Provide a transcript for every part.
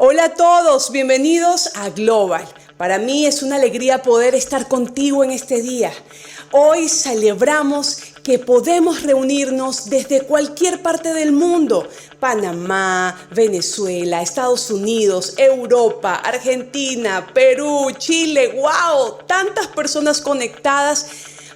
Hola a todos, bienvenidos a Global. Para mí es una alegría poder estar contigo en este día. Hoy celebramos que podemos reunirnos desde cualquier parte del mundo. Panamá, Venezuela, Estados Unidos, Europa, Argentina, Perú, Chile. ¡Wow! Tantas personas conectadas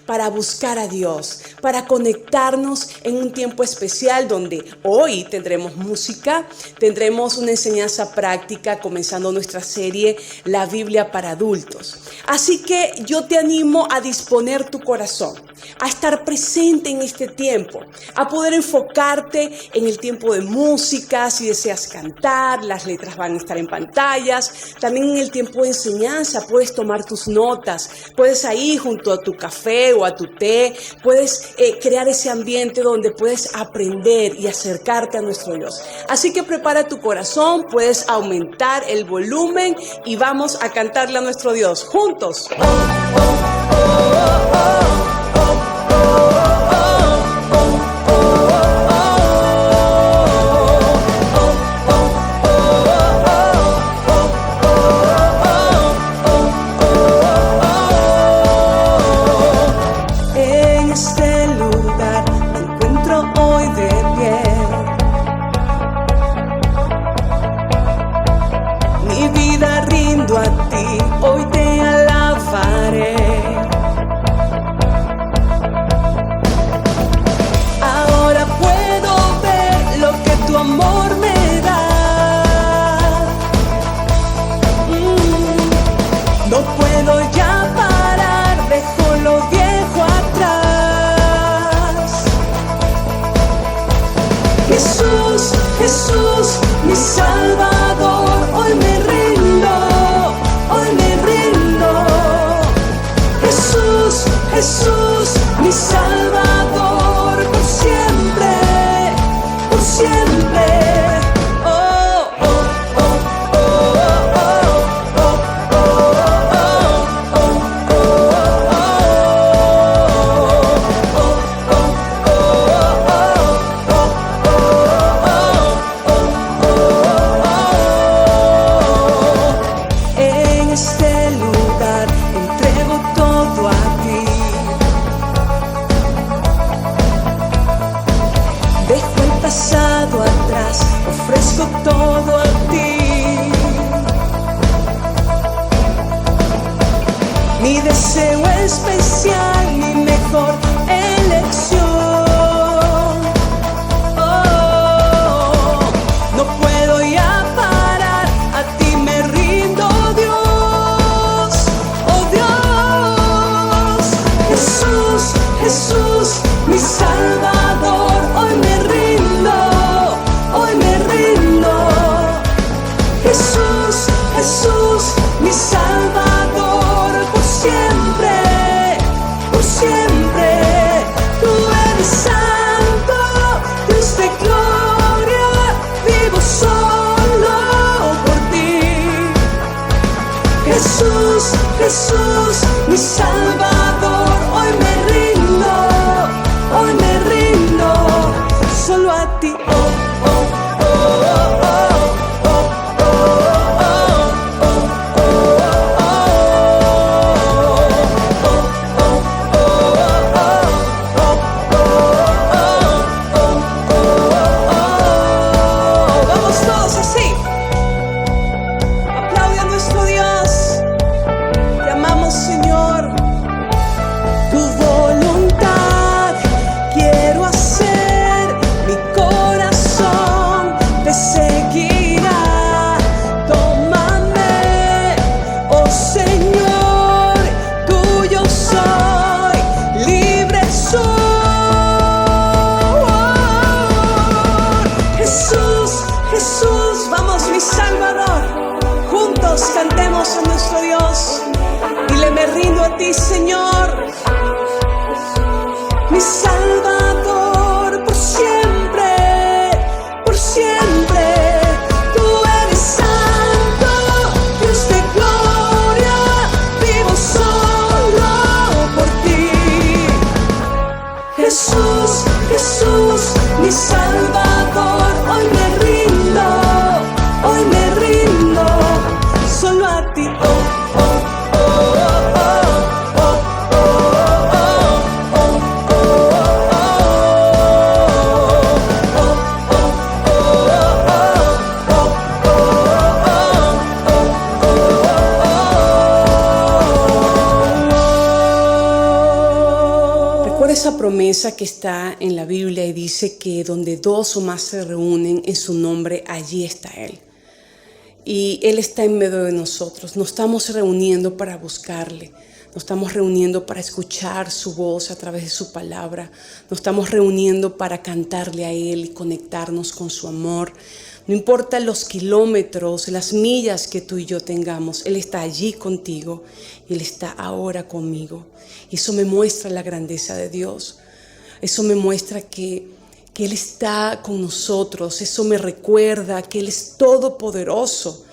para buscar a Dios, para conectarnos en un tiempo especial donde hoy tendremos música, tendremos una enseñanza práctica comenzando nuestra serie La Biblia para Adultos. Así que yo te animo a disponer tu corazón, a estar presente en este tiempo, a poder enfocarte en el tiempo de música, si deseas cantar, las letras van a estar en pantallas, también en el tiempo de enseñanza puedes tomar tus notas, puedes ahí junto a tu café o a tu té, puedes crear ese ambiente donde puedes aprender y acercarte a nuestro Dios. Así que prepara tu corazón, puedes aumentar el volumen y vamos a cantarle a nuestro Dios juntos. Jesús, mi Salvador, hoy me rindo, Jesús, mi Salvador, por siempre, por siempre. Todo a ti. Mi deseo especial, mi mejor elección. Oh, no puedo ya parar, a ti me rindo, Dios. Oh Dios, Jesús, mi Salvador, hoy me rindo, hoy me rindo. Jesús, mi Salvador, por siempre, por siempre. Tú eres santo, Dios de gloria, vivo solo por ti. Jesús, mi Salvador, hoy me rindo, solo a ti. Todos cantemos a nuestro Dios. Dile, me rindo a ti, Señor, mi Salvador, por siempre, por siempre. Tú eres santo, Dios de gloria, vivo solo por ti. Jesús, Jesús, mi Salvador, hoy me rindo, solo a ti. Oh, oh, oh, oh, oh, oh, oh, oh, oh, Recuerda esa promesa que está en la Biblia y dice que donde dos o más se reúnen en su nombre, allí está Él. Y Él está en medio de nosotros. Nos estamos reuniendo para buscarle. Nos estamos reuniendo para escuchar su voz a través de su palabra. Nos estamos reuniendo para cantarle a Él y conectarnos con su amor. No importa los kilómetros, las millas que tú y yo tengamos, Él está allí contigo y Él está ahora conmigo. Y eso me muestra la grandeza de Dios. Eso me muestra que Él está con nosotros. Eso me recuerda que Él es todopoderoso,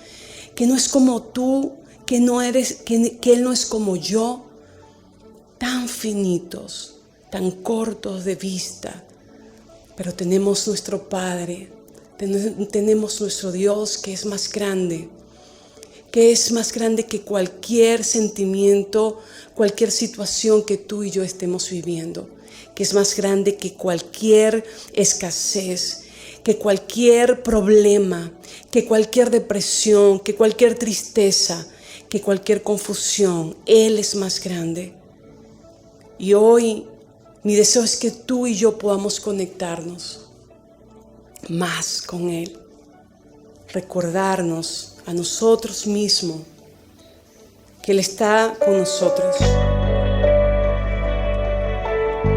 que no es como tú, que Él no es como yo, tan finitos, tan cortos de vista, pero tenemos nuestro Padre, tenemos nuestro Dios que es más grande que cualquier sentimiento, cualquier situación que tú y yo estemos viviendo, que es más grande que cualquier escasez, que cualquier problema, que cualquier depresión, que cualquier tristeza, que cualquier confusión. Él es más grande. Y hoy mi deseo es que tú y yo podamos conectarnos más con Él, recordarnos a nosotros mismos que Él está con nosotros,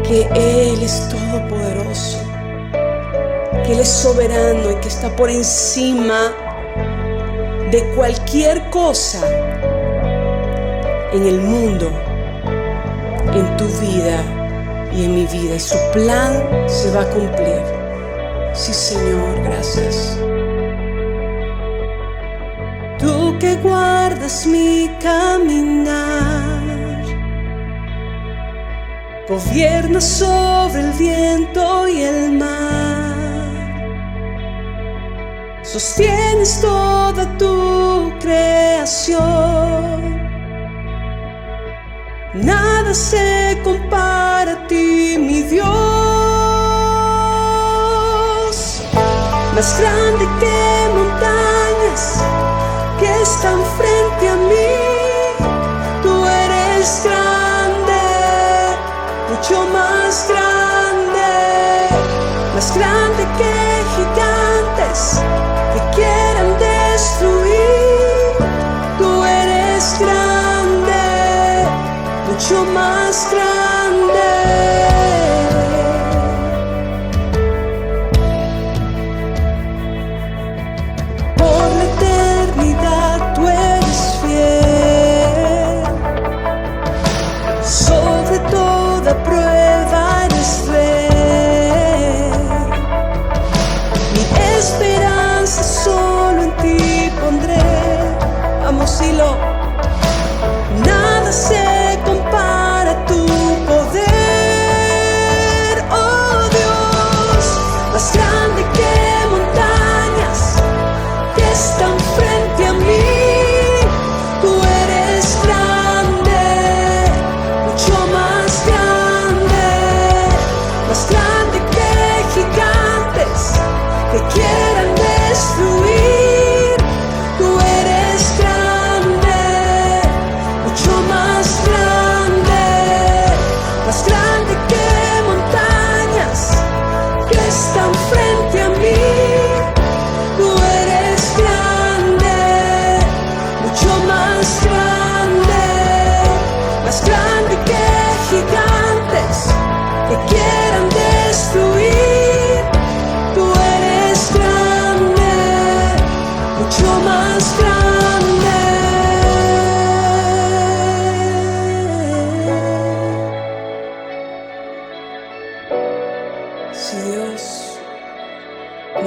que Él es todopoderoso, que Él es soberano y que está por encima de cualquier cosa en el mundo, en tu vida y en mi vida, y su plan se va a cumplir. Sí, Señor, gracias. Tú que guardas mi caminar, gobiernas sobre el viento y el mar, sostienes toda tu creación. Nada se compara a ti, mi Dios. Más grande que montañas que están frente a mí, tú eres grande, mucho más grande que gigantes que quieran destruir. Tú eres grande, mucho más grande. Por la eternidad tú eres fiel, sobre toda prueba eres rey. Mi esperanza solo en ti pondré. Vamos, dilo. Nada se compara a tu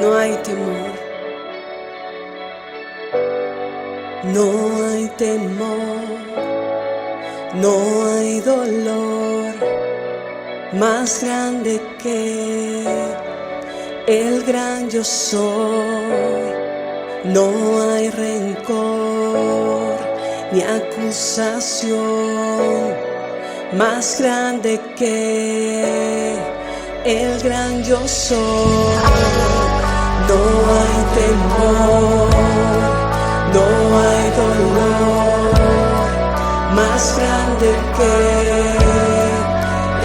no hay temor. No hay temor, no hay dolor más grande que el gran yo soy. No hay rencor ni acusación más grande que el gran yo soy. No hay temor, no hay dolor más grande que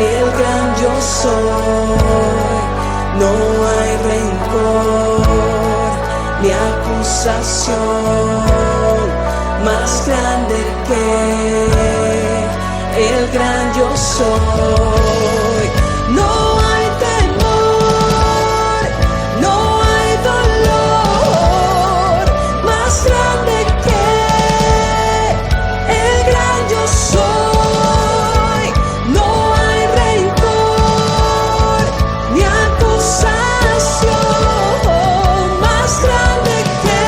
el gran yo soy. No hay rencor ni acusación más grande que el gran yo soy. No hay temor, no hay dolor más grande que el gran yo soy. No hay rencor ni acusación más grande que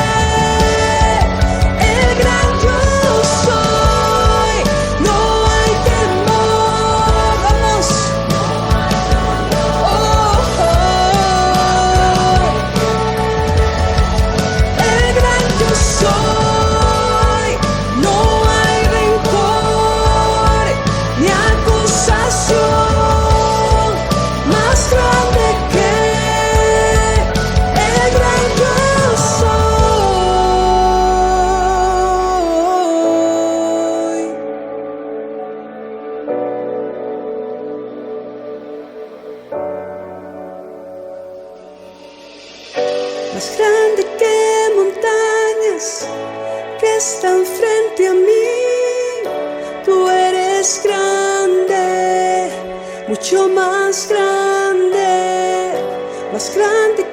el gran yo soy. No hay temor, vamos. El gran yo soy. No hay rencor ni acusación más grande que el gran yo soy. Más grande que montañas que están frente a mí, tú eres grande, mucho más grande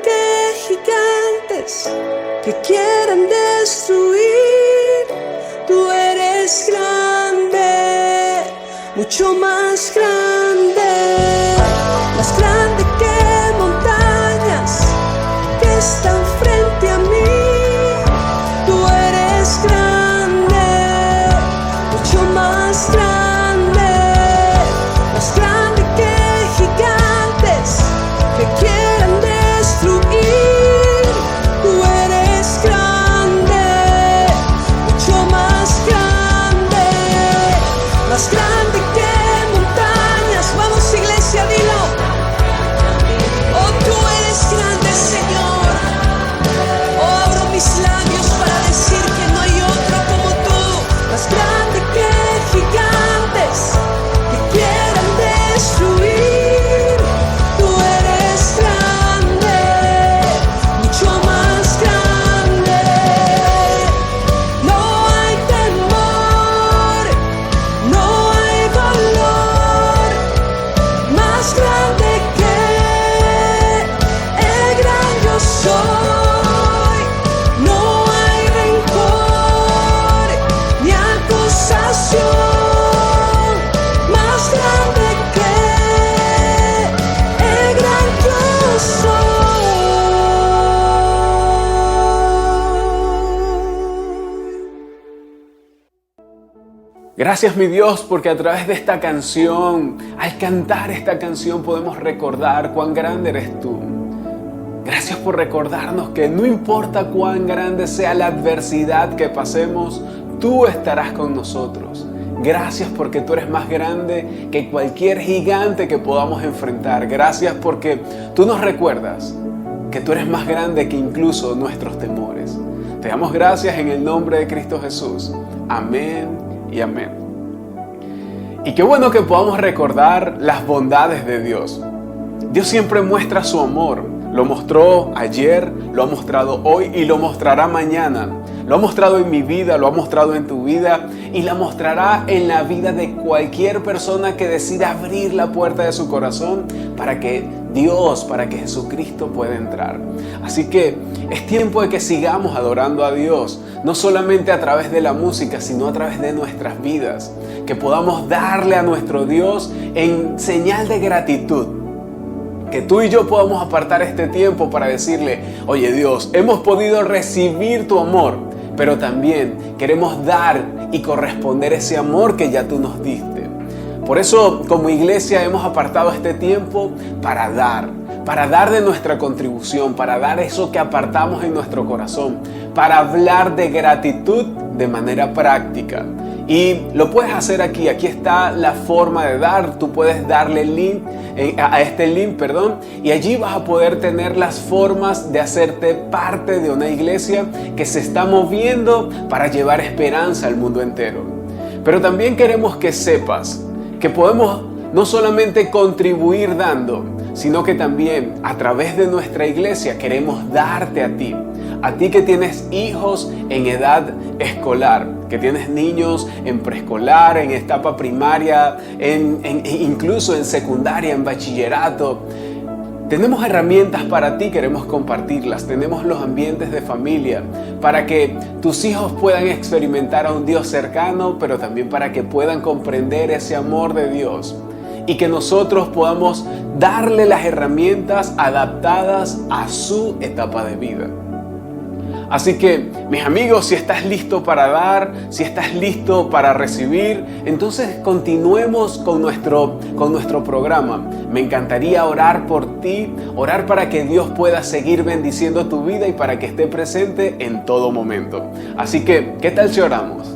que gigantes que quieran destruir. Tú eres grande, mucho más grande que montañas que están frente a mí. Tú eres grande, mucho más grande que gigantes que quieran destruir. Tú eres grande, mucho más grande que montañas. Vamos, iglesia, dilo. Oh, tú eres grande, Señor. Oh, abro mis labios para decir que no hay otro como tú. Más grande que gigantes que quieran destruir. Tú eres grande, mucho más grande. No hay temor, no hay dolor más grande que el gran yo soy. No hay rencor ni acusación más grande que el gran yo soy. Gracias, mi Dios, porque a través de esta canción, al cantar esta canción, podemos recordar cuán grande eres tú. Gracias por recordarnos que no importa cuán grande sea la adversidad que pasemos, tú estarás con nosotros. Gracias porque tú eres más grande que cualquier gigante que podamos enfrentar. Gracias porque tú nos recuerdas que tú eres más grande que incluso nuestros temores. Te damos gracias en el nombre de Cristo Jesús. Amén y amén. Y qué bueno que podamos recordar las bondades de Dios. Dios siempre muestra su amor. Lo mostró ayer, lo ha mostrado hoy y lo mostrará mañana. Lo ha mostrado en mi vida, lo ha mostrado en tu vida y la mostrará en la vida de cualquier persona que decida abrir la puerta de su corazón para que Dios, para que Jesucristo pueda entrar. Así que es tiempo de que sigamos adorando a Dios, no solamente a través de la música, sino a través de nuestras vidas. Que podamos darle a nuestro Dios en señal de gratitud. que tú y yo podamos apartar este tiempo para decirle, oye Dios, hemos podido recibir tu amor, pero también queremos dar y corresponder ese amor que ya tú nos diste. Por eso, como iglesia, hemos apartado este tiempo para dar de nuestra contribución, para dar eso que apartamos en nuestro corazón, para hablar de gratitud de manera práctica. Y lo puedes hacer aquí está la forma de dar. Tú puedes darle link a este link, y allí vas a poder tener las formas de hacerte parte de una iglesia que se está moviendo para llevar esperanza al mundo entero. Pero también queremos que sepas que podemos no solamente contribuir dando, sino que también a través de nuestra iglesia queremos darte a ti que tienes hijos en edad escolar, que tienes niños en preescolar, en etapa primaria, incluso en secundaria, en bachillerato. Tenemos herramientas para ti, queremos compartirlas. Tenemos los ambientes de familia para que tus hijos puedan experimentar a un Dios cercano, pero también para que puedan comprender ese amor de Dios y que nosotros podamos darle las herramientas adaptadas a su etapa de vida. Así que, mis amigos, si estás listo para dar, si estás listo para recibir, entonces continuemos con nuestro programa. Me encantaría orar por ti, orar para que Dios pueda seguir bendiciendo tu vida y para que esté presente en todo momento. Así que, ¿qué tal si oramos?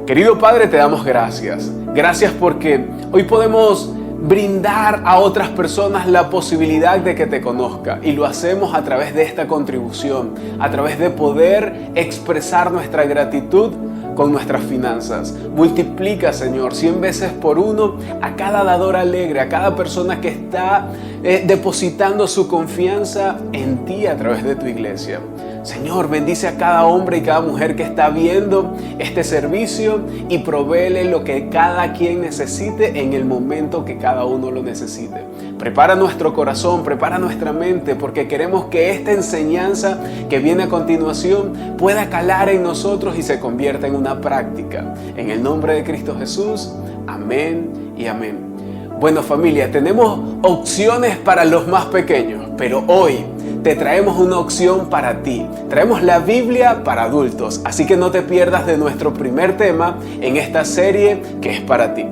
Querido Padre, te damos gracias. Gracias porque hoy podemos brindar a otras personas la posibilidad de que te conozca, y lo hacemos a través de esta contribución, a través de poder expresar nuestra gratitud con nuestras finanzas. Multiplica, Señor, 100 veces por uno a cada dador alegre, a cada persona que está depositando su confianza en ti a través de tu iglesia. Señor, bendice a cada hombre y cada mujer que está viendo este servicio y provéele lo que cada quien necesite en el momento que cada uno lo necesite. Prepara nuestro corazón, prepara nuestra mente, porque queremos que esta enseñanza que viene a continuación pueda calar en nosotros y se convierta en una práctica. En el nombre de Cristo Jesús, amén y amén. Bueno, familia, tenemos opciones para los más pequeños, pero hoy te traemos una opción para ti. Traemos la Biblia para adultos, así que no te pierdas de nuestro primer tema en esta serie que es para ti.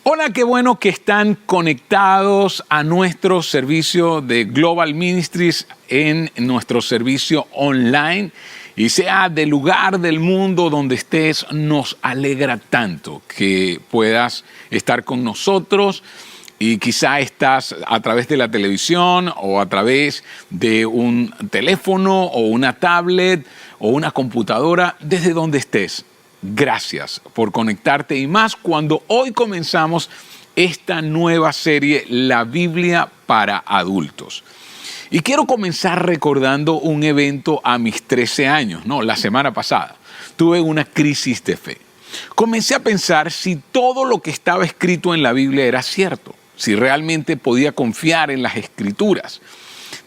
Hola, qué bueno que están conectados a nuestro servicio de Global Ministries en nuestro servicio online. Y sea del lugar del mundo donde estés, nos alegra tanto que puedas estar con nosotros. Y quizá estás a través de la televisión o a través de un teléfono o una tablet o una computadora, desde donde estés. Gracias por conectarte, y más cuando hoy comenzamos esta nueva serie, La Biblia para Adultos. Y quiero comenzar recordando un evento a mis 13 años, la semana pasada. Tuve una crisis de fe. Comencé a pensar si todo lo que estaba escrito en la Biblia era cierto, si realmente podía confiar en las Escrituras.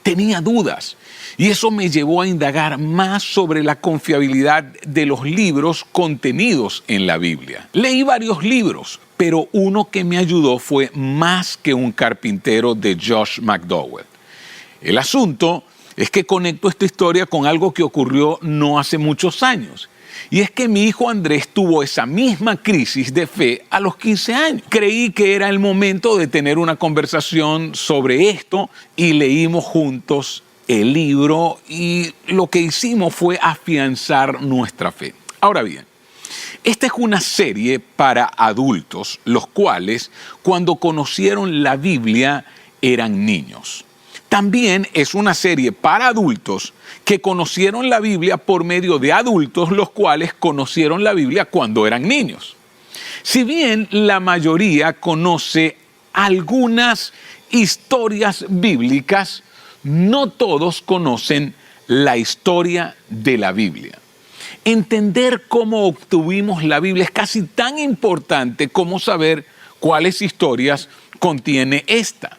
Tenía dudas. Y eso me llevó a indagar más sobre la confiabilidad de los libros contenidos en la Biblia. Leí varios libros, pero uno que me ayudó fue Más que un carpintero, de Josh McDowell. El asunto es que conecto esta historia con algo que ocurrió no hace muchos años. Y es que mi hijo Andrés tuvo esa misma crisis de fe a los 15 años. Creí que era el momento de tener una conversación sobre esto y leímos juntos el libro, y lo que hicimos fue afianzar nuestra fe. Ahora bien, esta es una serie para adultos, los cuales cuando conocieron la Biblia eran niños. También es una serie para adultos que conocieron la Biblia por medio de adultos, los cuales conocieron la Biblia cuando eran niños. Si bien la mayoría conoce algunas historias bíblicas, no todos conocen la historia de la Biblia. Entender cómo obtuvimos la Biblia es casi tan importante como saber cuáles historias contiene esta.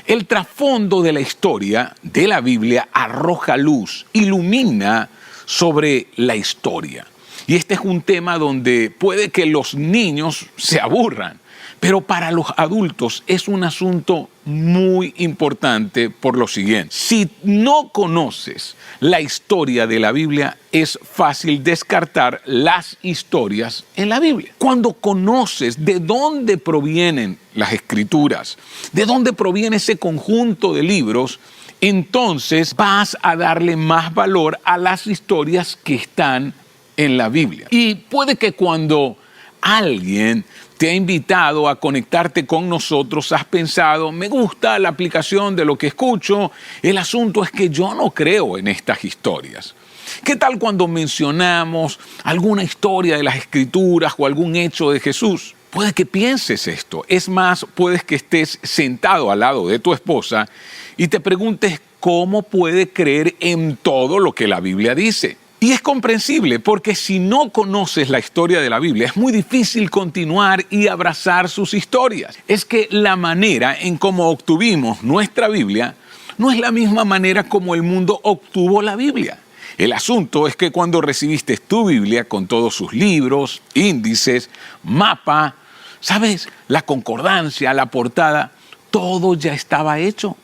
El trasfondo de la historia de la Biblia arroja luz, ilumina sobre la historia. Y este es un tema donde puede que los niños se aburran, pero para los adultos es un asunto muy importante por lo siguiente. Si no conoces la historia de la Biblia, es fácil descartar las historias en la Biblia. Cuando conoces de dónde provienen las escrituras, de dónde proviene ese conjunto de libros, entonces vas a darle más valor a las historias que están en la Biblia. Y puede que cuando alguien te ha invitado a conectarte con nosotros, has pensado, me gusta la aplicación de lo que escucho, el asunto es que yo no creo en estas historias. ¿Qué tal cuando mencionamos alguna historia de las Escrituras o algún hecho de Jesús? Puede que pienses esto. Es más, puedes que estés sentado al lado de tu esposa y te preguntes cómo puede creer en todo lo que la Biblia dice. Y es comprensible porque si no conoces la historia de la Biblia es muy difícil continuar y abrazar sus historias. Es que la manera en cómo obtuvimos nuestra Biblia no es la misma manera como el mundo obtuvo la Biblia. El asunto es que cuando recibiste tu Biblia con todos sus libros, índices, mapa, ¿sabes? La concordancia, la portada, todo ya estaba hecho.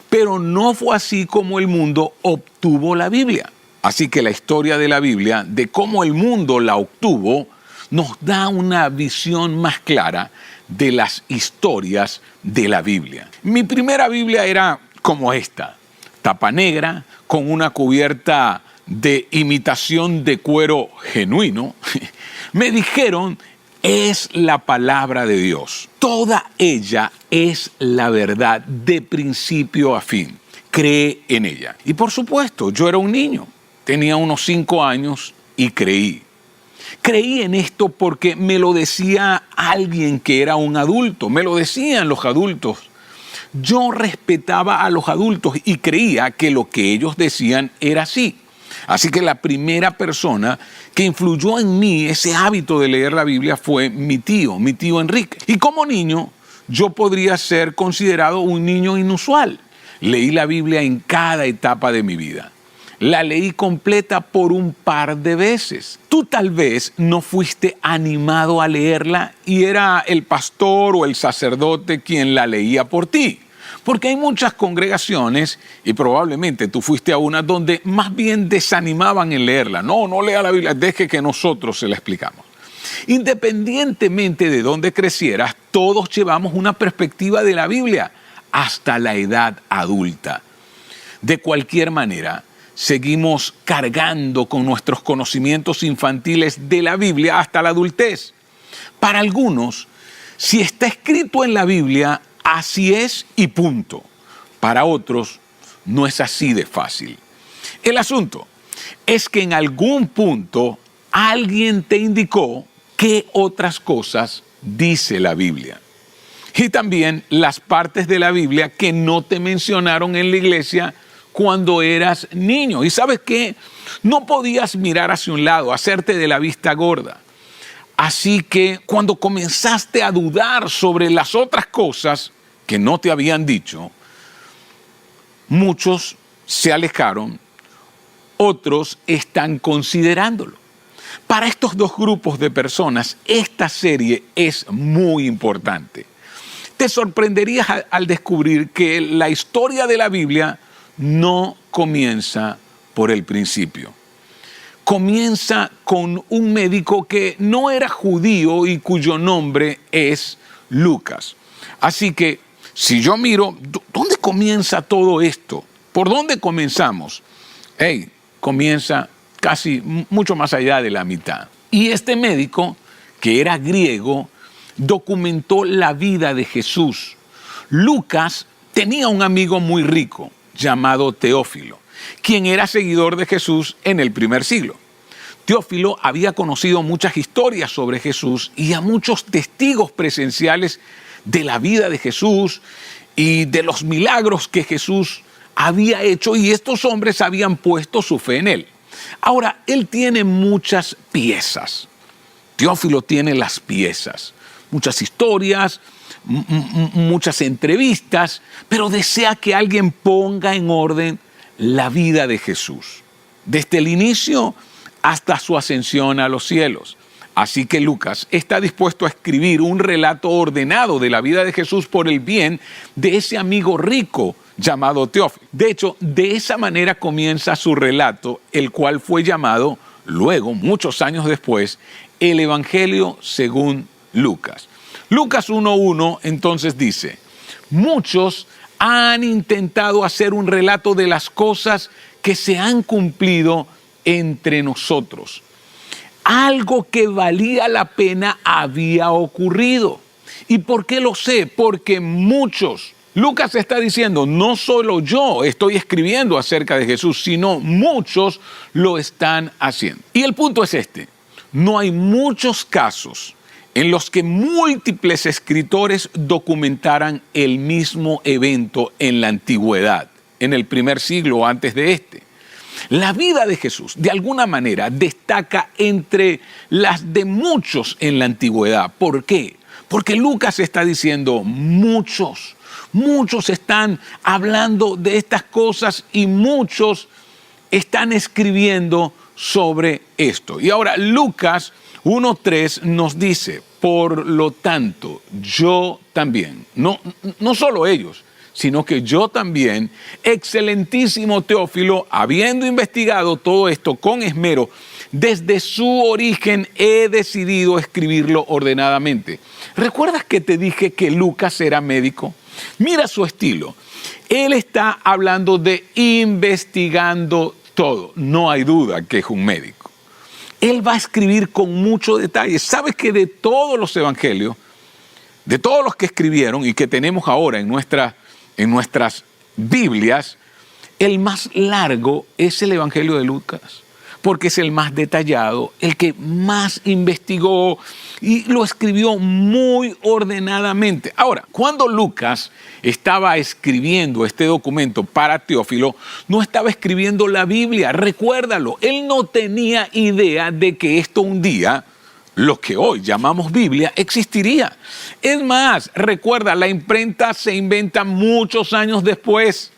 Pero no fue así como el mundo obtuvo la Biblia. Así que la historia de la Biblia, de cómo el mundo la obtuvo, nos da una visión más clara de las historias de la Biblia. Mi primera Biblia era como esta, tapa negra, con una cubierta de imitación de cuero genuino. Me dijeron, es la palabra de Dios. Toda ella es la verdad de principio a fin. Cree en ella. Y por supuesto, yo era un niño. Tenía unos 5 años y creí. Creí en esto porque me lo decía alguien que era un adulto. Me lo decían los adultos. Yo respetaba a los adultos y creía que lo que ellos decían era así. Así que la primera persona que influyó en mí ese hábito de leer la Biblia fue mi tío Enrique. Y como niño, yo podría ser considerado un niño inusual. Leí la Biblia en cada etapa de mi vida. La leí completa por un par de veces. Tú tal vez no fuiste animado a leerla y era el pastor o el sacerdote quien la leía por ti. Porque hay muchas congregaciones, y probablemente tú fuiste a una, donde más bien desanimaban en leerla. No lea la Biblia, deje que nosotros se la explicamos. Independientemente de dónde crecieras, todos llevamos una perspectiva de la Biblia hasta la edad adulta. De cualquier manera, seguimos cargando con nuestros conocimientos infantiles de la Biblia hasta la adultez. Para algunos, si está escrito en la Biblia, así es y punto. Para otros, no es así de fácil. El asunto es que en algún punto alguien te indicó qué otras cosas dice la Biblia. Y también las partes de la Biblia que no te mencionaron en la iglesia cuando eras niño. ¿Y sabes qué? No podías mirar hacia un lado, hacerte de la vista gorda. Así que cuando comenzaste a dudar sobre las otras cosas que no te habían dicho, muchos se alejaron, otros están considerándolo. Para estos dos grupos de personas, esta serie es muy importante. Te sorprenderías al descubrir que la historia de la Biblia no comienza por el principio. Comienza con un médico que no era judío y cuyo nombre es Lucas. Así que si yo miro, ¿dónde comienza todo esto? ¿Por dónde comenzamos? Comienza casi mucho más allá de la mitad. Y este médico, que era griego, documentó la vida de Jesús. Lucas tenía un amigo muy rico llamado Teófilo, quien era seguidor de Jesús en el primer siglo. Teófilo había conocido muchas historias sobre Jesús y a muchos testigos presenciales de la vida de Jesús y de los milagros que Jesús había hecho, y estos hombres habían puesto su fe en él. Ahora, él tiene muchas piezas. Teófilo tiene las piezas, muchas historias, muchas entrevistas, pero desea que alguien ponga en orden la vida de Jesús. desde el inicio hasta su ascensión a los cielos. Así que Lucas está dispuesto a escribir un relato ordenado de la vida de Jesús por el bien de ese amigo rico llamado Teófilo. De hecho, de esa manera comienza su relato, el cual fue llamado luego, muchos años después, el Evangelio según Lucas. Lucas 1:1 entonces dice: muchos han intentado hacer un relato de las cosas que se han cumplido entre nosotros. Algo que valía la pena había ocurrido. ¿Y por qué lo sé? Porque muchos, Lucas está diciendo, no solo yo estoy escribiendo acerca de Jesús, sino muchos lo están haciendo. Y el punto es este: no hay muchos casos en los que múltiples escritores documentaran el mismo evento en la antigüedad, en el primer siglo antes de este. La vida de Jesús, de alguna manera, destaca entre las de muchos en la antigüedad. ¿Por qué? Porque Lucas está diciendo, muchos están hablando de estas cosas y muchos están escribiendo sobre esto. Y ahora Lucas 1:3 nos dice: por lo tanto, yo también, no solo ellos, sino que yo también, excelentísimo Teófilo, habiendo investigado todo esto con esmero, desde su origen he decidido escribirlo ordenadamente. ¿Recuerdas que te dije que Lucas era médico? Mira su estilo. Él está hablando de investigando todo. No hay duda que es un médico. Él va a escribir con mucho detalle. ¿Sabes que de todos los evangelios, de todos los que escribieron y que tenemos ahora en nuestras Biblias, el más largo es el Evangelio de Lucas, porque es el más detallado, el que más investigó y lo escribió muy ordenadamente. Ahora, cuando Lucas estaba escribiendo este documento para Teófilo, no estaba escribiendo la Biblia, recuérdalo, él no tenía idea de que esto un día, lo que hoy llamamos Biblia, existiría. Es más, recuerda, la imprenta se inventa muchos años después.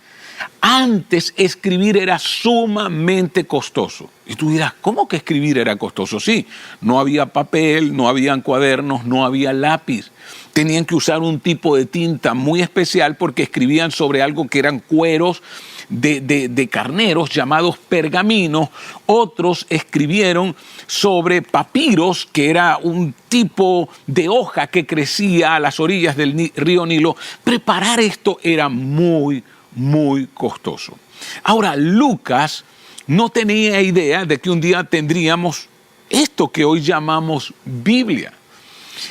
Antes escribir era sumamente costoso. Y tú dirás, ¿cómo que escribir era costoso? Sí, no había papel, no habían cuadernos, no había lápiz. Tenían que usar un tipo de tinta muy especial porque escribían sobre algo que eran cueros de carneros llamados pergaminos. Otros escribieron sobre papiros, que era un tipo de hoja que crecía a las orillas del río Nilo. Preparar esto era muy costoso. Ahora, Lucas no tenía idea de que un día tendríamos esto que hoy llamamos Biblia.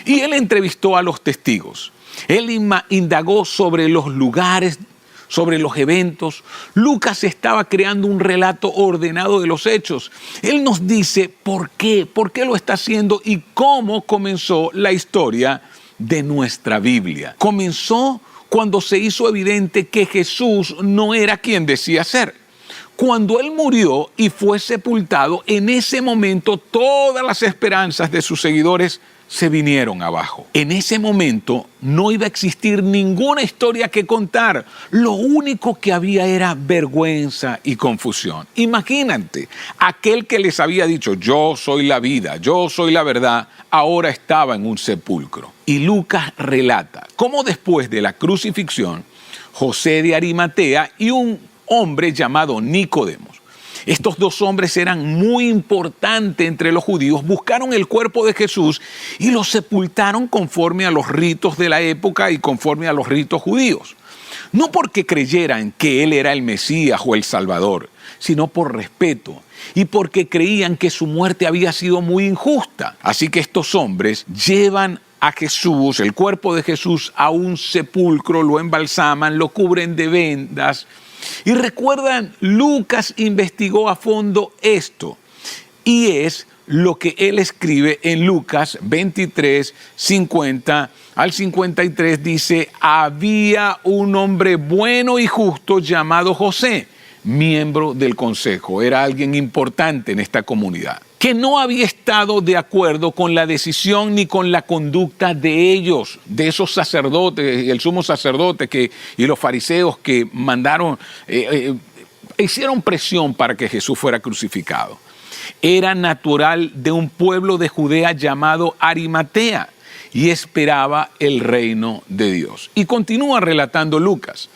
Y él entrevistó a los testigos. Él indagó sobre los lugares, sobre los eventos. Lucas estaba creando un relato ordenado de los hechos. Él nos dice por qué lo está haciendo y cómo comenzó la historia de nuestra Biblia. Comenzó cuando se hizo evidente que Jesús no era quien decía ser. Cuando Él murió y fue sepultado, en ese momento todas las esperanzas de sus seguidores se vinieron abajo. En ese momento no iba a existir ninguna historia que contar. Lo único que había era vergüenza y confusión. Imagínate, aquel que les había dicho, yo soy la vida, yo soy la verdad, ahora estaba en un sepulcro. Y Lucas relata cómo después de la crucifixión, José de Arimatea y un hombre llamado Nicodemo, estos dos hombres eran muy importantes entre los judíos, buscaron el cuerpo de Jesús y lo sepultaron conforme a los ritos de la época y conforme a los ritos judíos. No porque creyeran que Él era el Mesías o el Salvador, sino por respeto y porque creían que su muerte había sido muy injusta. Así que estos hombres llevan a Jesús, el cuerpo de Jesús, a un sepulcro, lo embalsaman, lo cubren de vendas. Y recuerdan, Lucas investigó a fondo esto y es lo que él escribe en Lucas 23, 50 al 53, dice, había un hombre bueno y justo llamado José, miembro del consejo, era alguien importante en esta comunidad, que no había estado de acuerdo con la decisión ni con la conducta de ellos, de esos sacerdotes, el sumo sacerdote y los fariseos que mandaron hicieron presión para que Jesús fuera crucificado. Era natural de un pueblo de Judea llamado Arimatea y esperaba el reino de Dios. Y continúa relatando Lucas.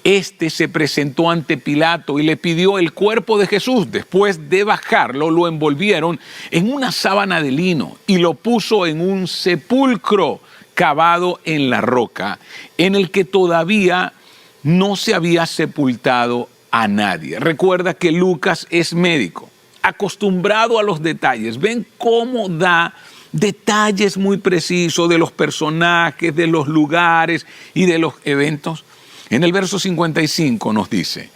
Este se presentó ante Pilato y le pidió el cuerpo de Jesús. Después de bajarlo, lo envolvieron en una sábana de lino y lo puso en un sepulcro cavado en la roca, en el que todavía no se había sepultado a nadie. Recuerda que Lucas es médico, acostumbrado a los detalles. Ven cómo da detalles muy precisos de los personajes, de los lugares y de los eventos. En el verso 55 nos dice: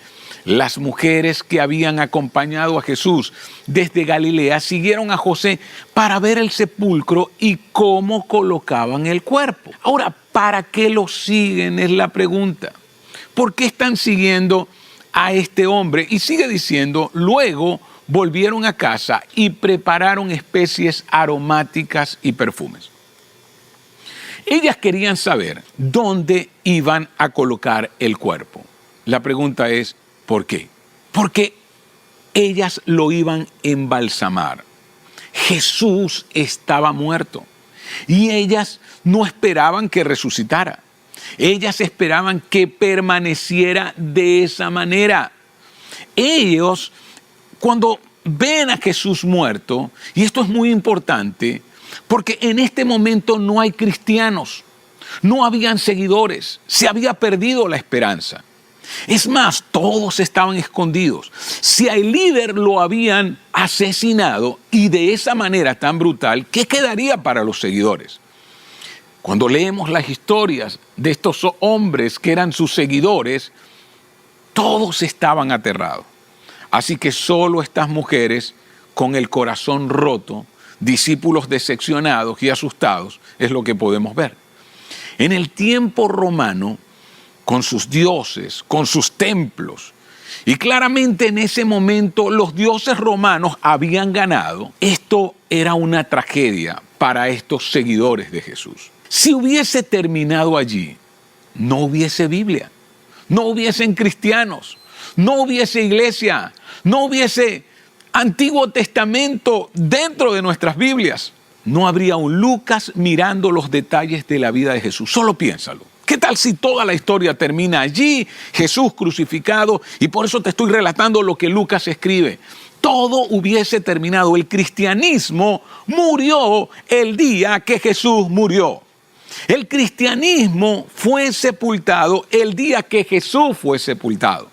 las mujeres que habían acompañado a Jesús desde Galilea siguieron a José para ver el sepulcro y cómo colocaban el cuerpo. Ahora, ¿para qué lo siguen? Es la pregunta. ¿Por qué están siguiendo a este hombre? Y sigue diciendo: luego volvieron a casa y prepararon especies aromáticas y perfumes. Ellas querían saber dónde iban a colocar el cuerpo. La pregunta es, ¿por qué? Porque ellas lo iban a embalsamar. Jesús estaba muerto y ellas no esperaban que resucitara. Ellas esperaban que permaneciera de esa manera. Ellos, cuando ven a Jesús muerto, y esto es muy importante, porque en este momento no hay cristianos, no habían seguidores, se había perdido la esperanza. Es más, todos estaban escondidos. Si al líder lo habían asesinado y de esa manera tan brutal, ¿qué quedaría para los seguidores? Cuando leemos las historias de estos hombres que eran sus seguidores, todos estaban aterrados. Así que solo estas mujeres, con el corazón roto, discípulos decepcionados y asustados, es lo que podemos ver. En el tiempo romano, con sus dioses, con sus templos, y claramente en ese momento los dioses romanos habían ganado, esto era una tragedia para estos seguidores de Jesús. Si hubiese terminado allí, no hubiese Biblia, no hubiesen cristianos, no hubiese iglesia, no hubiese Antiguo Testamento dentro de nuestras Biblias. No habría un Lucas mirando los detalles de la vida de Jesús. Solo piénsalo. ¿Qué tal si toda la historia termina allí, Jesús crucificado? Y por eso te estoy relatando lo que Lucas escribe. Todo hubiese terminado. El cristianismo murió el día que Jesús murió. El cristianismo fue sepultado el día que Jesús fue sepultado.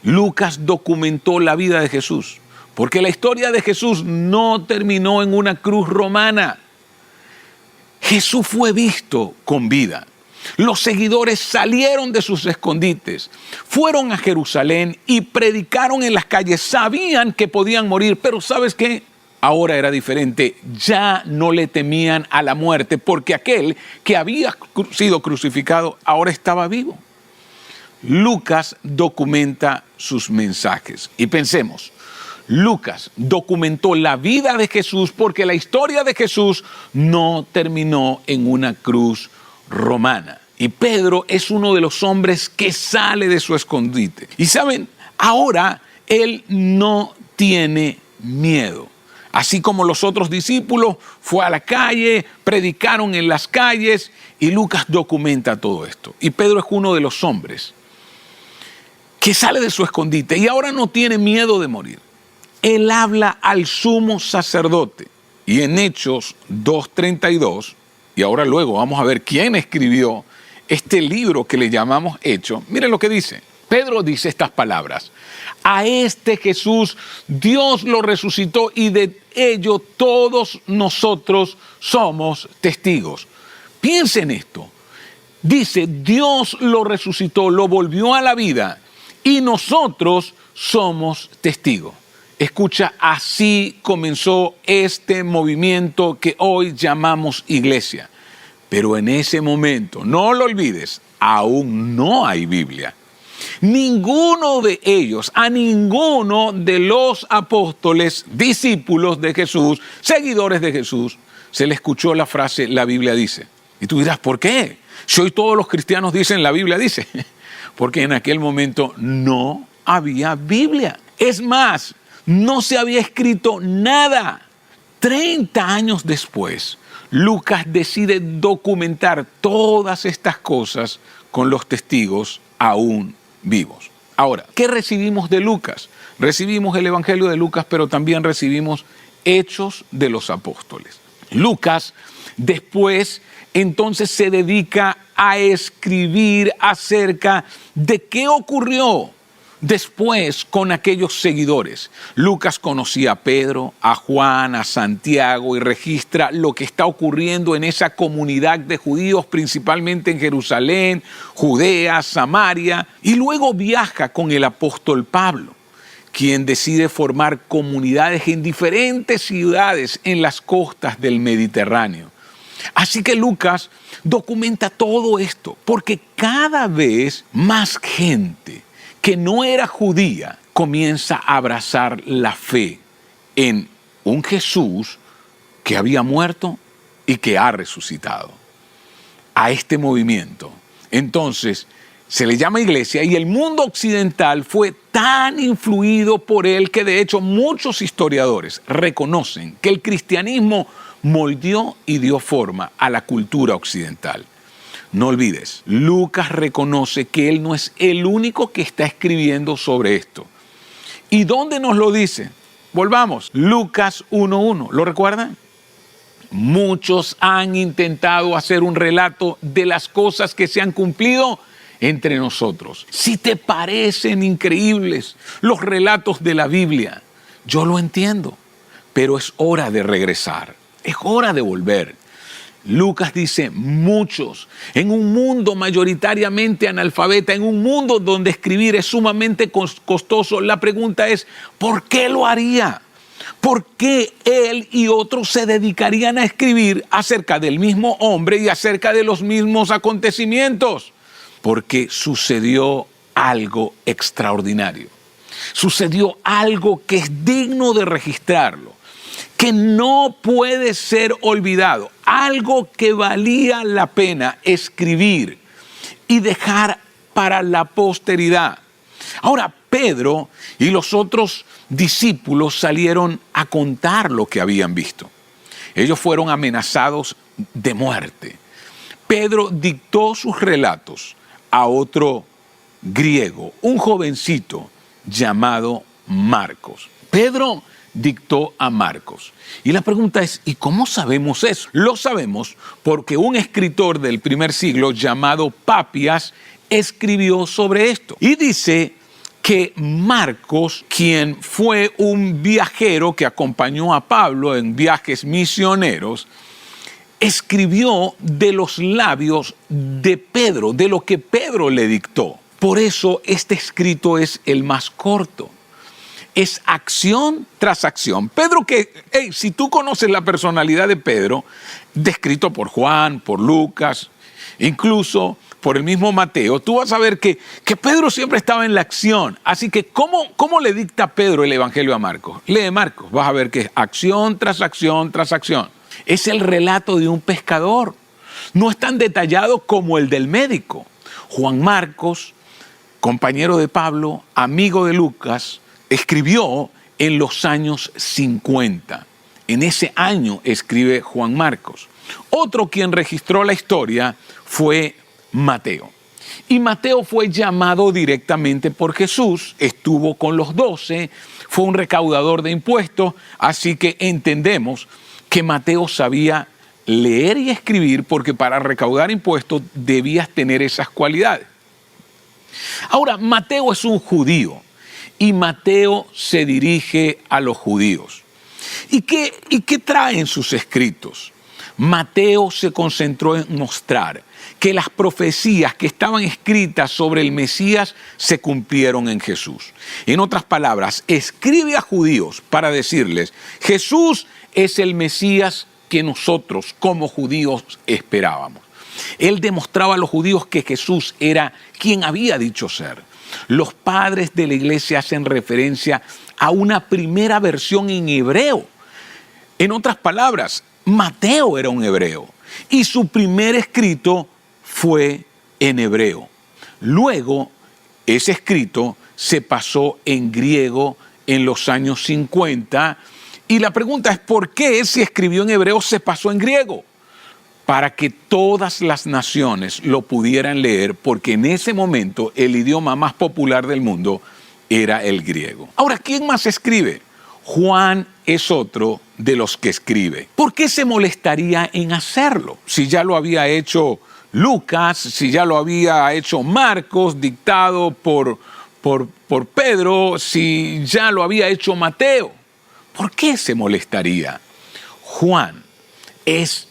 Lucas documentó la vida de Jesús, porque la historia de Jesús no terminó en una cruz romana. Jesús fue visto con vida. Los seguidores salieron de sus escondites, fueron a Jerusalén y predicaron en las calles. Sabían que podían morir, pero ¿sabes qué? Ahora era diferente. Ya no le temían a la muerte, porque aquel que había sido crucificado ahora estaba vivo. Lucas documenta sus mensajes. Y pensemos, Lucas documentó la vida de Jesús porque la historia de Jesús no terminó en una cruz romana. Y Pedro es uno de los hombres que sale de su escondite. Y saben, ahora él no tiene miedo. Así como los otros discípulos, fue a la calle, predicaron en las calles, y Lucas documenta todo esto. Y Pedro es uno de los hombres que sale de su escondite y ahora no tiene miedo de morir. Él habla al sumo sacerdote. Y en Hechos 2:32, y ahora luego vamos a ver quién escribió este libro que le llamamos Hechos. Miren lo que dice. Pedro dice estas palabras: a este Jesús Dios lo resucitó y de ello todos nosotros somos testigos. Piensen esto. Dice, Dios lo resucitó, lo volvió a la vida y nosotros somos testigos. Escucha, así comenzó este movimiento que hoy llamamos iglesia. Pero en ese momento, no lo olvides, aún no hay Biblia. Ninguno de ellos, a ninguno de los apóstoles, discípulos de Jesús, seguidores de Jesús, se le escuchó la frase, la Biblia dice. Y tú dirás, ¿por qué? Si hoy todos los cristianos dicen, la Biblia dice. Porque en aquel momento no había Biblia. Es más, no se había escrito nada. 30 años después, Lucas decide documentar todas estas cosas con los testigos aún vivos. Ahora, ¿qué recibimos de Lucas? Recibimos el Evangelio de Lucas, pero también recibimos Hechos de los Apóstoles. Lucas después entonces se dedica a escribir acerca de qué ocurrió después con aquellos seguidores. Lucas conocía a Pedro, a Juan, a Santiago y registra lo que está ocurriendo en esa comunidad de judíos, principalmente en Jerusalén, Judea, Samaria, y luego viaja con el apóstol Pablo, quien decide formar comunidades en diferentes ciudades en las costas del Mediterráneo. Así que Lucas documenta todo esto, porque cada vez más gente que no era judía comienza a abrazar la fe en un Jesús que había muerto y que ha resucitado. A este movimiento, entonces, se le llama iglesia, y el mundo occidental fue tan influido por él que de hecho muchos historiadores reconocen que el cristianismo moldeó y dio forma a la cultura occidental. No olvides, Lucas reconoce que él no es el único que está escribiendo sobre esto. ¿Y dónde nos lo dice? Volvamos, Lucas 1:1, ¿lo recuerdan? Muchos han intentado hacer un relato de las cosas que se han cumplido entre nosotros. Si te parecen increíbles los relatos de la Biblia, yo lo entiendo, pero es hora de regresar, es hora de volver. Lucas dice, muchos, en un mundo mayoritariamente analfabeta, en un mundo donde escribir es sumamente costoso, la pregunta es, ¿por qué lo haría? ¿Por qué él y otros se dedicarían a escribir acerca del mismo hombre y acerca de los mismos acontecimientos? Porque sucedió algo extraordinario. Sucedió algo que es digno de registrarlo, que no puede ser olvidado, algo que valía la pena escribir y dejar para la posteridad. Ahora, Pedro y los otros discípulos salieron a contar lo que habían visto. Ellos fueron amenazados de muerte. Pedro dictó sus relatos a otro griego, un jovencito llamado Marcos. Pedro dictó a Marcos. Y la pregunta es, ¿y cómo sabemos eso? Lo sabemos porque un escritor del primer siglo llamado Papias escribió sobre esto. Y dice que Marcos, quien fue un viajero que acompañó a Pablo en viajes misioneros, escribió de los labios de Pedro, de lo que Pedro le dictó. Por eso este escrito es el más corto. Es acción tras acción. Pedro si tú conoces la personalidad de Pedro, descrito por Juan, por Lucas, incluso por el mismo Mateo, tú vas a ver que Pedro siempre estaba en la acción. Así que, ¿cómo le dicta Pedro el Evangelio a Marcos? Lee Marcos, vas a ver que es acción tras acción tras acción. Es el relato de un pescador. No es tan detallado como el del médico. Juan Marcos, compañero de Pablo, amigo de Lucas, escribió en los años 50. En ese año escribe Juan Marcos. Otro quien registró la historia fue Mateo. Y Mateo fue llamado directamente por Jesús, estuvo con los 12, fue un recaudador de impuestos, así que entendemos que Mateo sabía leer y escribir porque para recaudar impuestos debías tener esas cualidades. Ahora, Mateo es un judío y Mateo se dirige a los judíos. ¿Y qué traen sus escritos? Mateo se concentró en mostrar que las profecías que estaban escritas sobre el Mesías se cumplieron en Jesús. En otras palabras, escribe a judíos para decirles, Jesús es el Mesías que nosotros como judíos esperábamos. Él demostraba a los judíos que Jesús era quien había dicho ser. Los padres de la iglesia hacen referencia a una primera versión en hebreo. En otras palabras, Mateo era un hebreo y su primer escrito fue en hebreo. Luego, ese escrito se pasó en griego en los años 50. Y la pregunta es, ¿por qué si escribió en hebreo se pasó en griego? Para que todas las naciones lo pudieran leer, porque en ese momento el idioma más popular del mundo era el griego. Ahora, ¿quién más escribe? Juan es otro de los que escribe. ¿Por qué se molestaría en hacerlo? Si ya lo había hecho Lucas, si ya lo había hecho Marcos, dictado por Pedro, si ya lo había hecho Mateo. ¿Por qué se molestaría? Juan es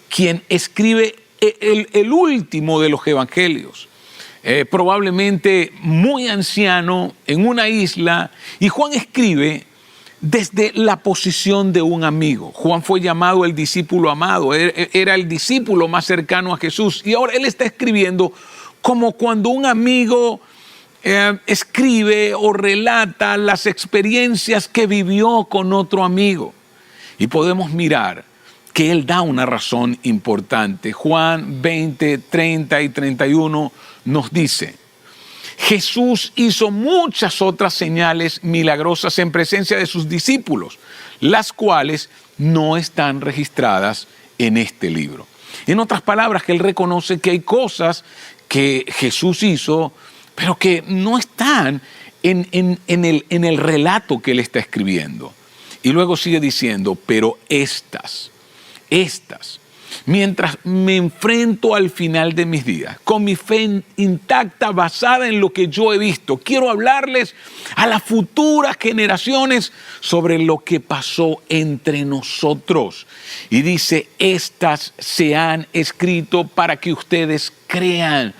quien escribe el último de los evangelios. Probablemente muy anciano, en una isla, y Juan escribe desde la posición de un amigo. Juan fue llamado el discípulo amado, era el discípulo más cercano a Jesús, y ahora él está escribiendo como cuando un amigo escribe o relata las experiencias que vivió con otro amigo. Y podemos mirar que él da una razón importante. Juan 20, 30 y 31 nos dice: Jesús hizo muchas otras señales milagrosas en presencia de sus discípulos, las cuales no están registradas en este libro. En otras palabras, que él reconoce que hay cosas que Jesús hizo, pero que no están en el relato que él está escribiendo. Y luego sigue diciendo, pero estas, mientras me enfrento al final de mis días, con mi fe intacta basada en lo que yo he visto, quiero hablarles a las futuras generaciones sobre lo que pasó entre nosotros. Y dice, estas se han escrito para que ustedes crean.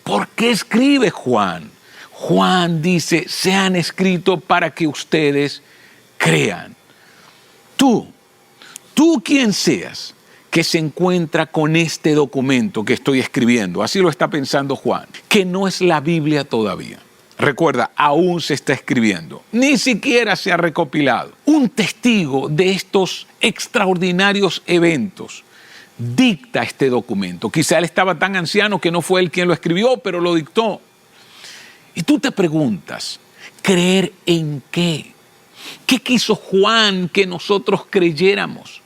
¿Por qué escribe Juan? Juan dice, se han escrito para que ustedes crean. Tú quien seas que se encuentra con este documento que estoy escribiendo, así lo está pensando Juan, que no es la Biblia todavía. Recuerda, aún se está escribiendo, ni siquiera se ha recopilado. Un testigo de estos extraordinarios eventos dicta este documento. Quizá él estaba tan anciano que no fue él quien lo escribió, pero lo dictó. Y tú te preguntas, ¿creer en qué? ¿Qué quiso Juan que nosotros creyéramos?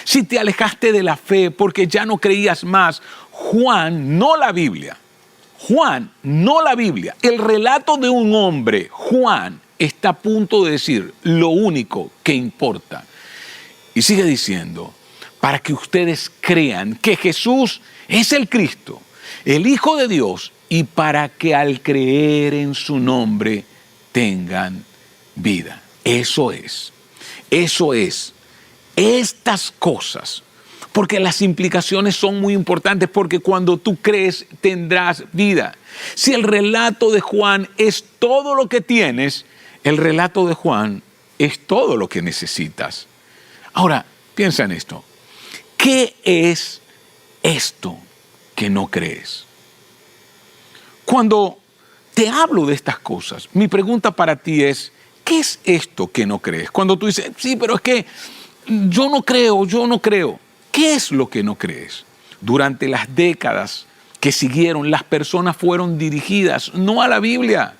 Si te alejaste de la fe porque ya no creías más, Juan, no la Biblia. Juan, no la Biblia. El relato de un hombre, Juan, está a punto de decir lo único que importa. Y sigue diciendo, para que ustedes crean que Jesús es el Cristo, el Hijo de Dios, y para que al creer en su nombre tengan vida. Eso es. Estas cosas, porque las implicaciones son muy importantes, porque cuando tú crees tendrás vida. Si el relato de Juan es todo lo que tienes, el relato de Juan es todo lo que necesitas. Ahora, piensa en esto. ¿Qué es esto que no crees? Cuando te hablo de estas cosas, mi pregunta para ti es, ¿qué es esto que no crees? Cuando tú dices, sí, pero es que yo no creo. ¿Qué es lo que no crees? Durante las décadas que siguieron, las personas fueron dirigidas no a la Biblia,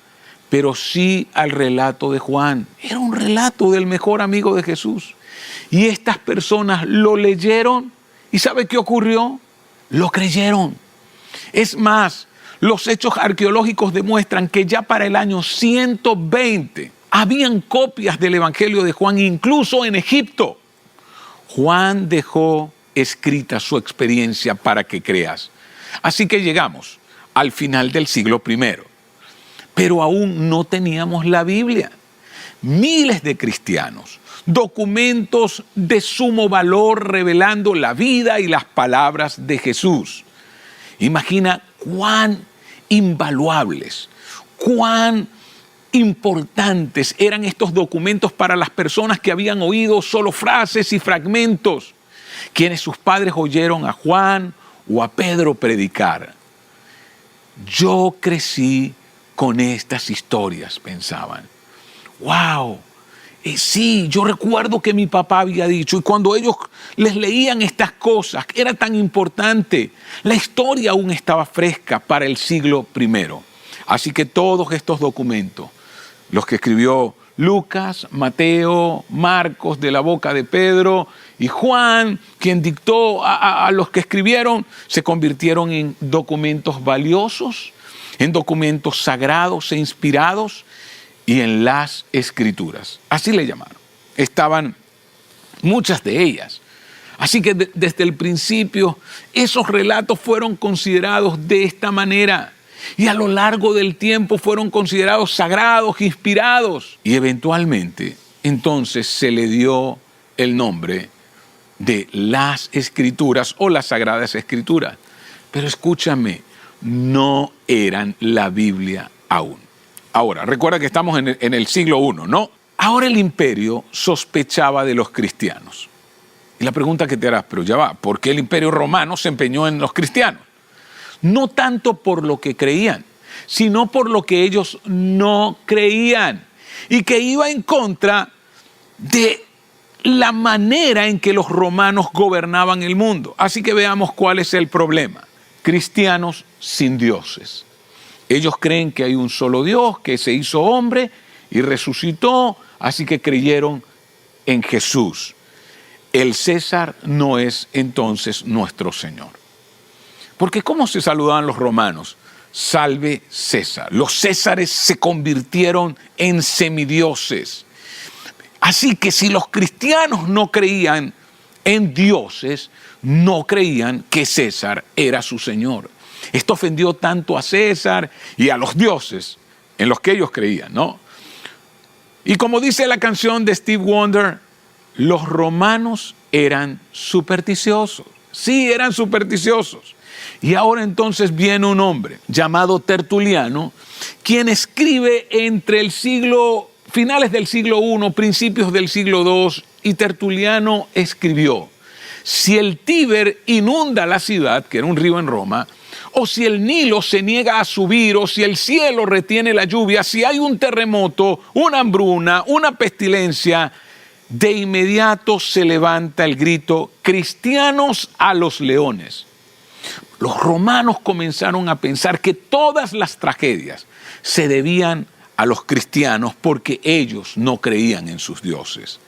pero sí al relato de Juan. Era un relato del mejor amigo de Jesús. Y estas personas lo leyeron y ¿sabe qué ocurrió? Lo creyeron. Es más, los hechos arqueológicos demuestran que ya para el año 120 habían copias del Evangelio de Juan, incluso en Egipto. Juan dejó escrita su experiencia para que creas. Así que llegamos al final del siglo I. Pero aún no teníamos la Biblia. Miles de cristianos, documentos de sumo valor revelando la vida y las palabras de Jesús. Imagina cuán invaluables, cuán importantes eran estos documentos para las personas que habían oído solo frases y fragmentos, quienes sus padres oyeron a Juan o a Pedro predicar. Yo crecí con estas historias, pensaban. ¡Wow! Sí, yo recuerdo que mi papá había dicho, y cuando ellos les leían estas cosas, era tan importante, la historia aún estaba fresca para el siglo I. Así que todos estos documentos, los que escribió Lucas, Mateo, Marcos, de la boca de Pedro y Juan, quien dictó a los que escribieron, se convirtieron en documentos valiosos, en documentos sagrados e inspirados y en las Escrituras. Así le llamaron. Estaban muchas de ellas. Así que desde el principio esos relatos fueron considerados de esta manera. Y a lo largo del tiempo fueron considerados sagrados, inspirados. Y eventualmente, entonces, se le dio el nombre de las Escrituras o las Sagradas Escrituras. Pero escúchame, no eran la Biblia aún. Ahora, recuerda que estamos en el siglo I, ¿no? Ahora el imperio sospechaba de los cristianos. Y la pregunta que te harás, pero ya va, ¿por qué el imperio romano se empeñó en los cristianos? No tanto por lo que creían, sino por lo que ellos no creían y que iba en contra de la manera en que los romanos gobernaban el mundo. Así que veamos cuál es el problema. Cristianos sin dioses. Ellos creen que hay un solo Dios que se hizo hombre y resucitó, así que creyeron en Jesús. El César no es entonces nuestro Señor. Porque ¿cómo se saludaban los romanos? Salve César. Los Césares se convirtieron en semidioses. Así que si los cristianos no creían en dioses, no creían que César era su Señor. Esto ofendió tanto a César y a los dioses en los que ellos creían, ¿no? Y como dice la canción de Stevie Wonder, los romanos eran supersticiosos. Sí, eran supersticiosos. Y ahora entonces viene un hombre llamado Tertuliano, quien escribe entre finales del siglo I, principios del siglo II, y Tertuliano escribió: si el Tíber inunda la ciudad, que era un río en Roma, o si el Nilo se niega a subir, o si el cielo retiene la lluvia, si hay un terremoto, una hambruna, una pestilencia, de inmediato se levanta el grito: cristianos a los leones. Los romanos comenzaron a pensar que todas las tragedias se debían a los cristianos porque ellos no creían en sus dioses.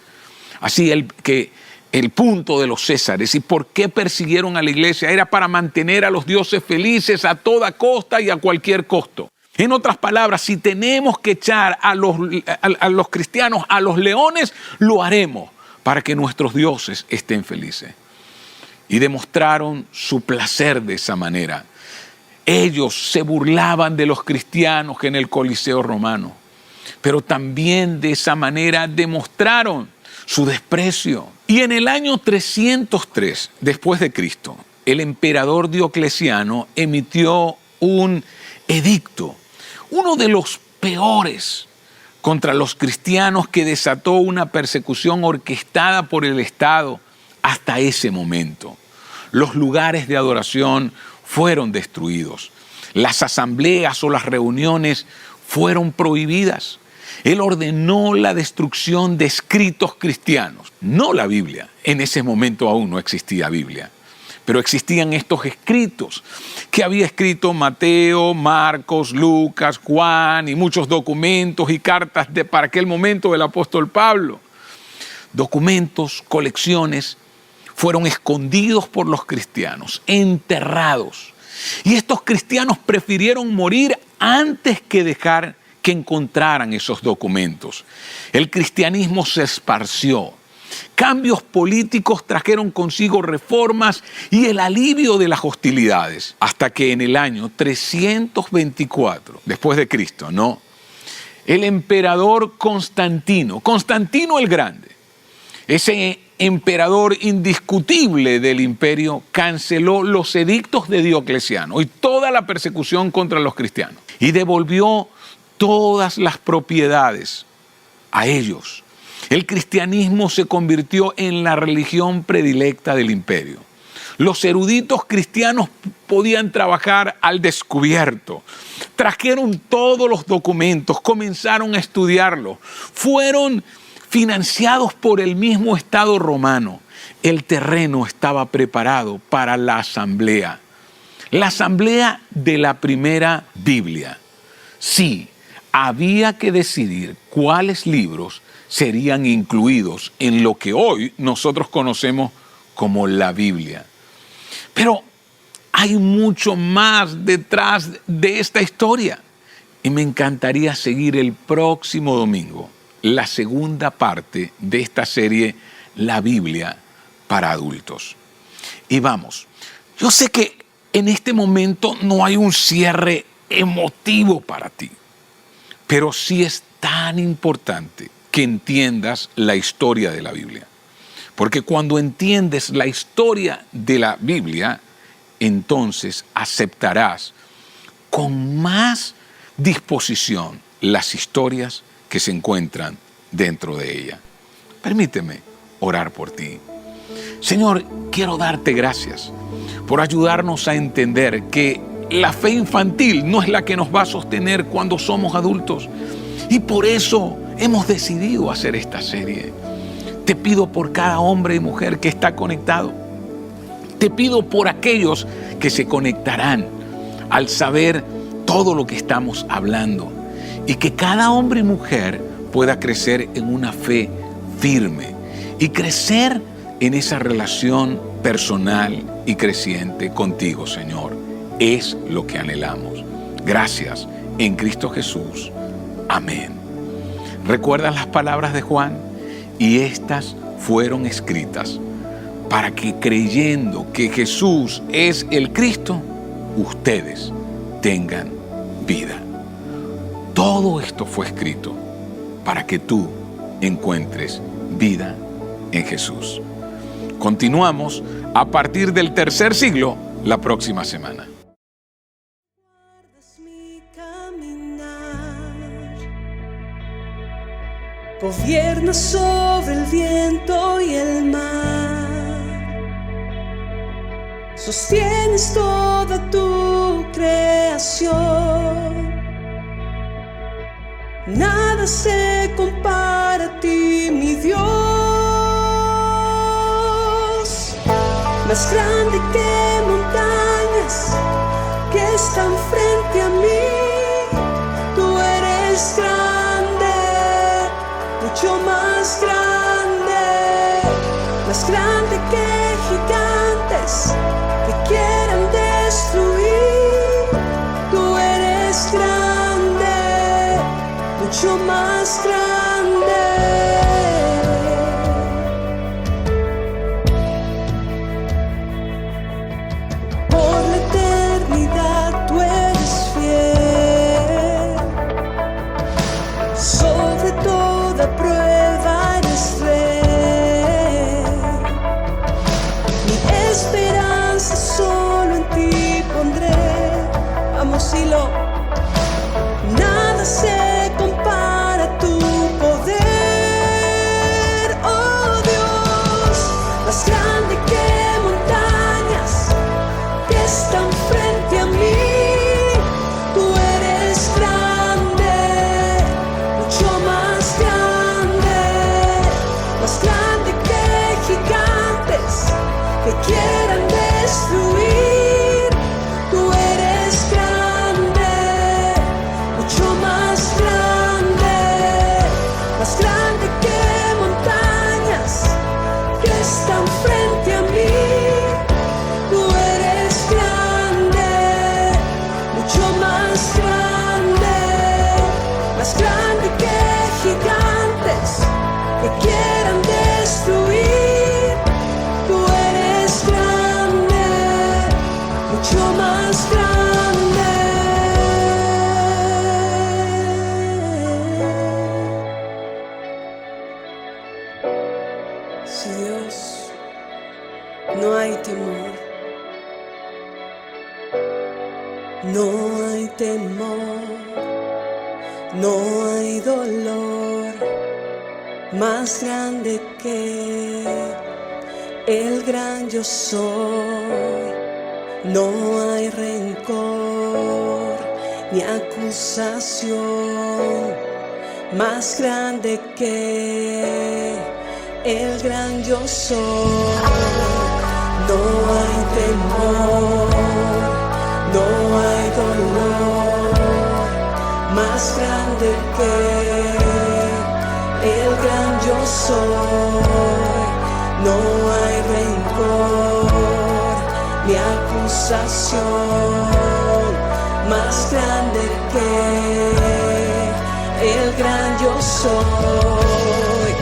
Así que el punto de los césares y por qué persiguieron a la iglesia era para mantener a los dioses felices a toda costa y a cualquier costo. En otras palabras, si tenemos que echar a los cristianos a los leones, lo haremos para que nuestros dioses estén felices. Y demostraron su placer de esa manera. Ellos se burlaban de los cristianos en el Coliseo romano, pero también de esa manera demostraron su desprecio. Y en el año 303 después de Cristo, el emperador Diocleciano emitió un edicto, uno de los peores contra los cristianos, que desató una persecución orquestada por el Estado. Hasta ese momento, los lugares de adoración fueron destruidos. Las asambleas o las reuniones fueron prohibidas. Él ordenó la destrucción de escritos cristianos, no la Biblia. En ese momento aún no existía Biblia, pero existían estos escritos que había escrito Mateo, Marcos, Lucas, Juan y muchos documentos y cartas para aquel momento del apóstol Pablo. Documentos, colecciones, fueron escondidos por los cristianos, enterrados. Y estos cristianos prefirieron morir antes que dejar que encontraran esos documentos. El cristianismo se esparció. Cambios políticos trajeron consigo reformas y el alivio de las hostilidades. Hasta que en el año 324, después de Cristo, ¿no? El emperador Constantino el Grande, ese emperador indiscutible del imperio, canceló los edictos de Diocleciano y toda la persecución contra los cristianos y devolvió todas las propiedades a ellos. El cristianismo se convirtió en la religión predilecta del imperio. Los eruditos cristianos podían trabajar al descubierto. Trajeron todos los documentos, comenzaron a estudiarlos. Fueron financiados por el mismo Estado romano. El terreno estaba preparado para la asamblea de la primera Biblia. Sí, había que decidir cuáles libros serían incluidos en lo que hoy nosotros conocemos como la Biblia. Pero hay mucho más detrás de esta historia y me encantaría seguir el próximo domingo la segunda parte de esta serie, La Biblia para adultos. Y vamos, yo sé que en este momento no hay un cierre emotivo para ti, pero sí es tan importante que entiendas la historia de la Biblia. Porque cuando entiendes la historia de la Biblia, entonces aceptarás con más disposición las historias que se encuentran dentro de ella. Permíteme orar por ti. Señor, quiero darte gracias por ayudarnos a entender que la fe infantil no es la que nos va a sostener cuando somos adultos. Y por eso hemos decidido hacer esta serie. Te pido por cada hombre y mujer que está conectado. Te pido por aquellos que se conectarán al saber todo lo que estamos hablando. Y que cada hombre y mujer pueda crecer en una fe firme y crecer en esa relación personal y creciente contigo, Señor. Es lo que anhelamos. Gracias en Cristo Jesús. Amén. ¿Recuerdas las palabras de Juan? Y estas fueron escritas para que creyendo que Jesús es el Cristo, ustedes tengan vida. Todo esto fue escrito para que tú encuentres vida en Jesús. Continuamos a partir del tercer siglo la próxima semana. Mi caminar, gobierna sobre el viento y el mar, sostienes toda tu creación. Nada se compara a ti, mi Dios. Más grande que montañas que están frente a mí, tú eres grande, mucho más grande que gigantes que quieran destruir. Tú eres grande, mucho más grande. Por la eternidad tú eres fiel, sobre toda prueba eres rey. Mi esperanza solo en ti pondré. Vamos, Silo. Nada se compara a tu poder, oh Dios, más grande que montañas que están frente a mí. Tú eres grande, mucho más grande que gigantes que quieran destruir. Tú eres grande, mucho más grande que montañas que están frente a mí. Tú eres grande, mucho más grande que gigantes que quieran destruir. Tú eres grande, mucho más grande. Sí, Dios, no hay temor, no hay temor, no hay dolor más grande que el gran yo soy. No hay rencor ni acusación más grande que el gran yo soy. No hay temor, no hay dolor más grande que el gran yo soy. No hay rencor ni acusación más grande que el gran yo soy.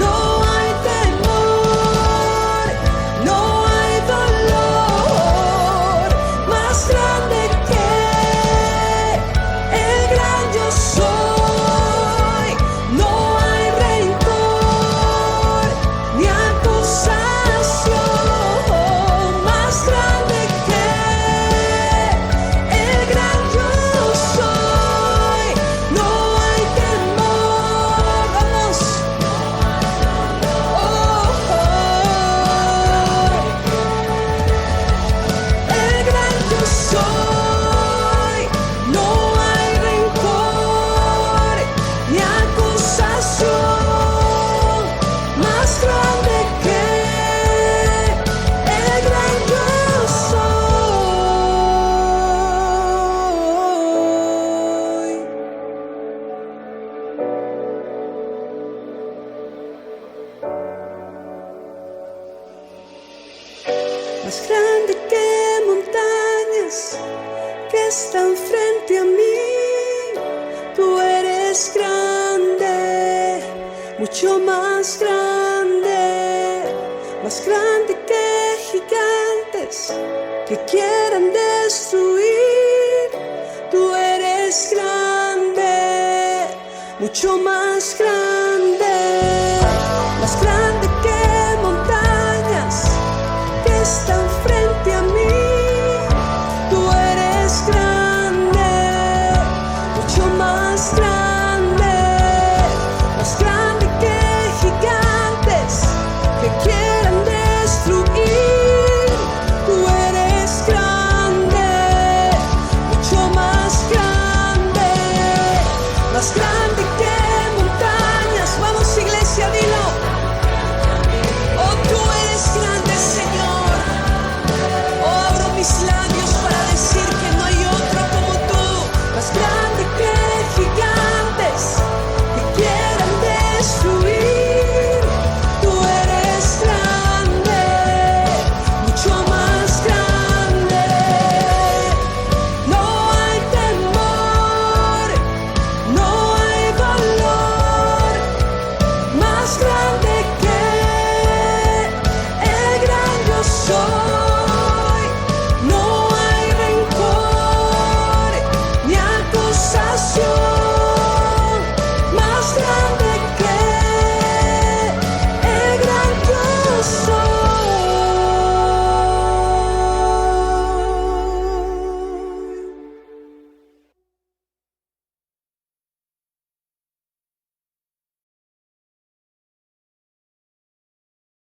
No hay temor, no hay dolor más grande que el gran yo soy. No hay rencor ni acusación más grande que el gran yo soy. No hay temor, vamos. El gran yo soy. No hay rencor ni acusación más grande que el gran yo soy. Más grande que montañas que están frente a mí. Tú eres grande, mucho más grande que gigantes que quieran destruir. Tú eres grande, mucho más grande.